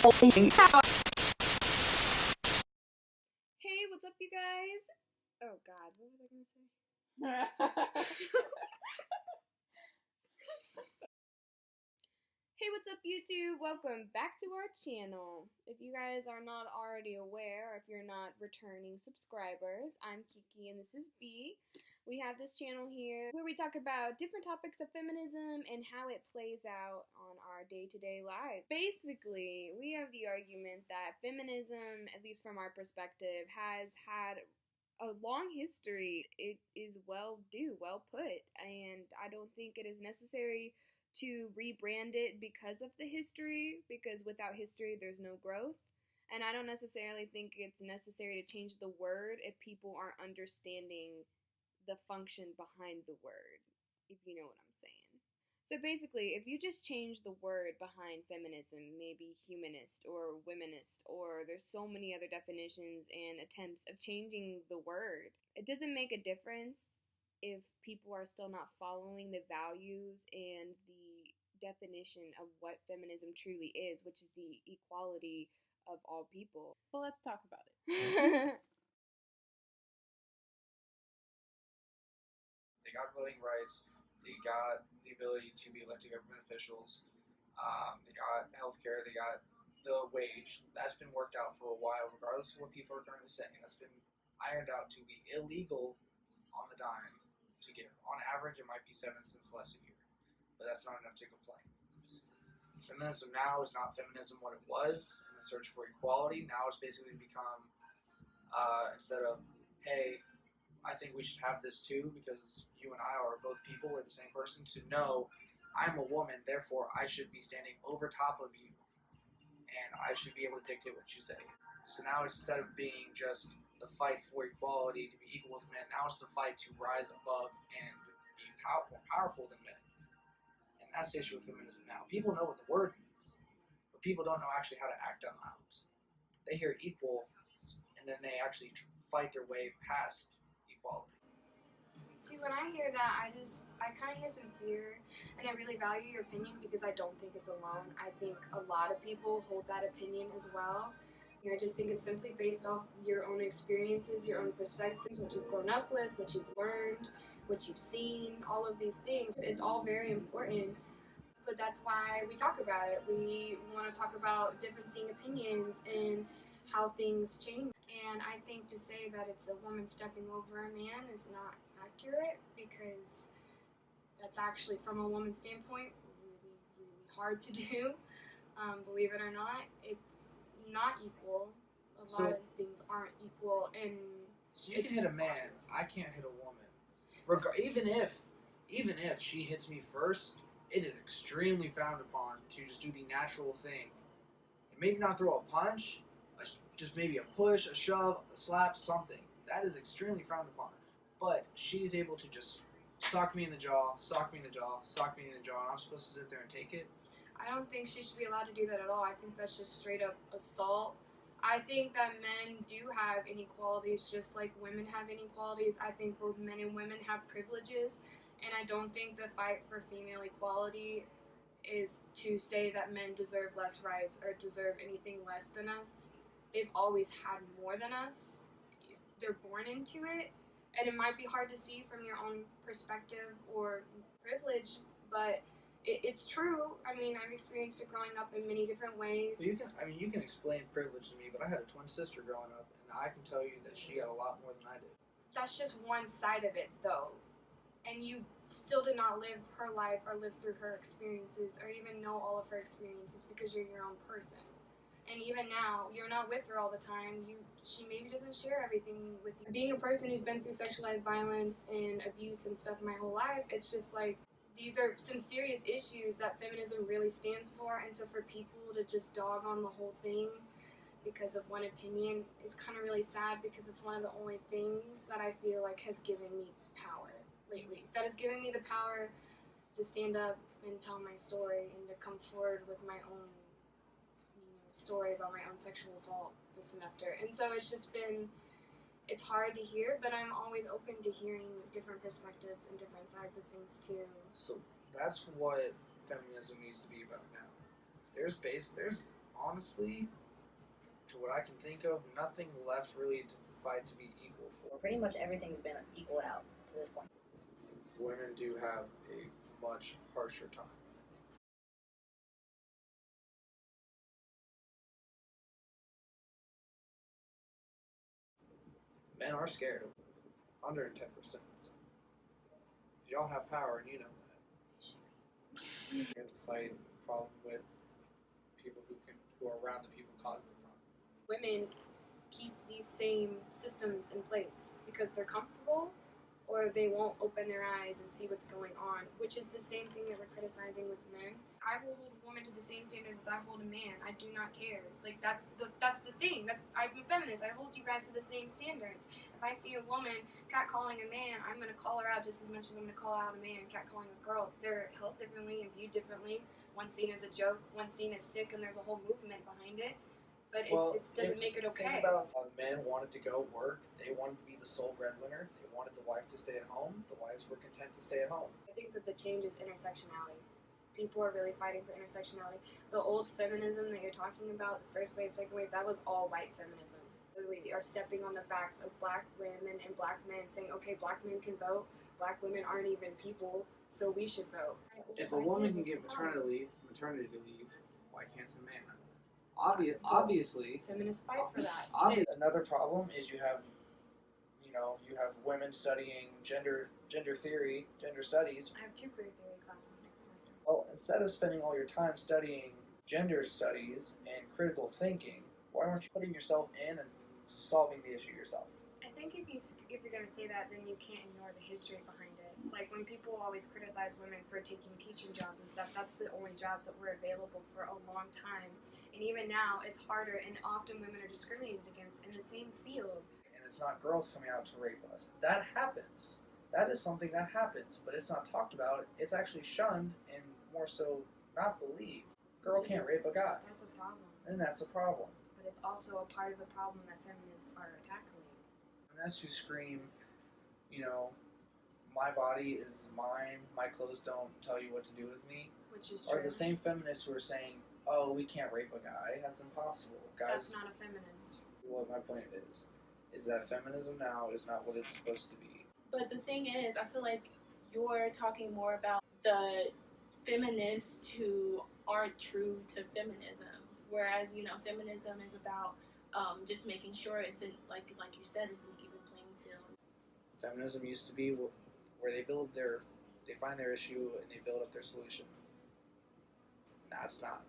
Hey, what's up, you guys? Oh God, what was I gonna say? Hey, what's up, YouTube? Welcome back to our channel. If you guys are not already aware, or if you're not returning subscribers, I'm Kiki and this is B. We have this channel here where we talk about different topics of feminism and how it plays out on our day-to-day lives. Basically, we have the argument that feminism, at least from our perspective, has had a long history. It is well put, and I don't think it is necessary to rebrand it because of the history, because without history there's no growth. And I don't necessarily think it's necessary to change the word if people aren't understanding the function behind the word, if you know what I'm saying. So basically, if you just change the word behind feminism, maybe humanist or womanist, or there's so many other definitions and attempts of changing the word, it doesn't make a difference if people are still not following the values and the definition of what feminism truly is, which is the equality of all people. Well, let's talk about it. They got voting rights. They got the ability to be elected government officials. They got healthcare. They got the wage. That's been worked out for a while, regardless of what people are currently saying. That's been ironed out to be illegal on the dime to give. On average, it might be 7 cents less a year, but that's not enough to complain. Feminism now is not feminism what it was in the search for equality. Now it's basically become, instead of, hey, I think we should have this too because you and I are both people, we're the same person, to know I'm a woman, therefore I should be standing over top of you and I should be able to dictate what you say. So now instead of being just the fight for equality to be equal with men, now it's the fight to rise above and be more powerful than men. And that's the issue with feminism now. People know what the word means, but people don't know actually how to act them out. They hear equal, and then they actually fight their way past equality. See, when I hear that, I kind of hear some fear, and I really value your opinion because I don't think it's alone. I think a lot of people hold that opinion as well. I just think it's simply based off your own experiences, your own perspectives, what you've grown up with, what you've learned, what you've seen, all of these things. It's all very important, but that's why we talk about it. We want to talk about differencing opinions and how things change. And I think to say that it's a woman stepping over a man is not accurate because that's actually, from a woman's standpoint, really, really hard to do. Believe it or not, it's not equal. A lot of things aren't equal, and so you can hit a man. I can't hit a woman. Even if she hits me first, it is extremely frowned upon to just do the natural thing. And maybe not throw a punch, just maybe a push, a shove, a slap, something. That is extremely frowned upon. But she's able to just sock me in the jaw, sock me in the jaw, sock me in the jaw, and I'm supposed to sit there and take it. I don't think she should be allowed to do that at all. I think that's just straight up assault. I think that men do have inequalities just like women have inequalities. I think both men and women have privileges, and I don't think the fight for female equality is to say that men deserve less rights or deserve anything less than us. They've always had more than us. They're born into it, and it might be hard to see from your own perspective or privilege, but it's true. I mean, I've experienced it growing up in many different ways. You can explain privilege to me, but I had a twin sister growing up, and I can tell you that she got a lot more than I did. That's just one side of it, though. And you still did not live her life or live through her experiences or even know all of her experiences because you're your own person. And even now, you're not with her all the time. She maybe doesn't share everything with you. Being a person who's been through sexualized violence and abuse and stuff my whole life, it's just like, these are some serious issues that feminism really stands for, and so for people to just dog on the whole thing because of one opinion is kind of really sad because it's one of the only things that I feel like has given me power lately. That has given me the power to stand up and tell my story and to come forward with my own story about my own sexual assault this semester. And so it's hard to hear, but I'm always open to hearing different perspectives and different sides of things too. So that's what feminism needs to be about now. There's honestly, to what I can think of, nothing left really to fight to be equal for. Pretty much everything's been equaled out to this point. Women do have a much harsher time. Men are scared of 110%. Y'all have power and you know that. You have to fight a problem with people who are around the people causing the problem. Women keep these same systems in place because they're comfortable, or they won't open their eyes and see what's going on, which is the same thing that we're criticizing with men. I will hold a woman to the same standards as I hold a man. I do not care. Like, that's the thing. That I'm a feminist. I hold you guys to the same standards. If I see a woman catcalling a man, I'm going to call her out just as much as I'm going to call out a man catcalling a girl. They're held differently and viewed differently. One's seen as a joke, one's seen as sick, and there's a whole movement behind it. But it doesn't make it okay. Think about men wanted to go work. They wanted to be the sole breadwinner. They wanted the wife to stay at home. The wives were content to stay at home. I think that the change is intersectionality. People are really fighting for intersectionality. The old feminism that you're talking about, the first wave, second wave, that was all white feminism. We are stepping on the backs of black women and black men, saying, okay, black men can vote, black women aren't even people, so we should vote. If a woman can get maternity leave, why can't a man? Obviously, feminists fight for that. Another problem is you have women studying gender theory, gender studies. I have 2 queer theory classes next semester. Well, instead of spending all your time studying gender studies and critical thinking, why aren't you putting yourself in and solving the issue yourself? I think if you're going to say that, then you can't ignore the history behind it. Like, when people always criticize women for taking teaching jobs and stuff, that's the only jobs that were available for a long time. And even now, it's harder, and often women are discriminated against in the same field. And it's not girls coming out to rape us. That happens. That is something that happens, but it's not talked about. It's actually shunned and more so not believed. Girl can't rape a guy. That's a problem. And that's a problem. But it's also a part of the problem that feminists are tackling. Feminists who scream, my body is mine, my clothes don't tell you what to do with me, which is true, are the same feminists who are saying, oh, we can't rape a guy. That's impossible. Guys, that's not a feminist. What my point is that feminism now is not what it's supposed to be. But the thing is, I feel like you're talking more about the feminists who aren't true to feminism, whereas feminism is about just making sure it's like you said, it's an even playing field. Feminism used to be where they find their issue and they build up their solution. Now it's not.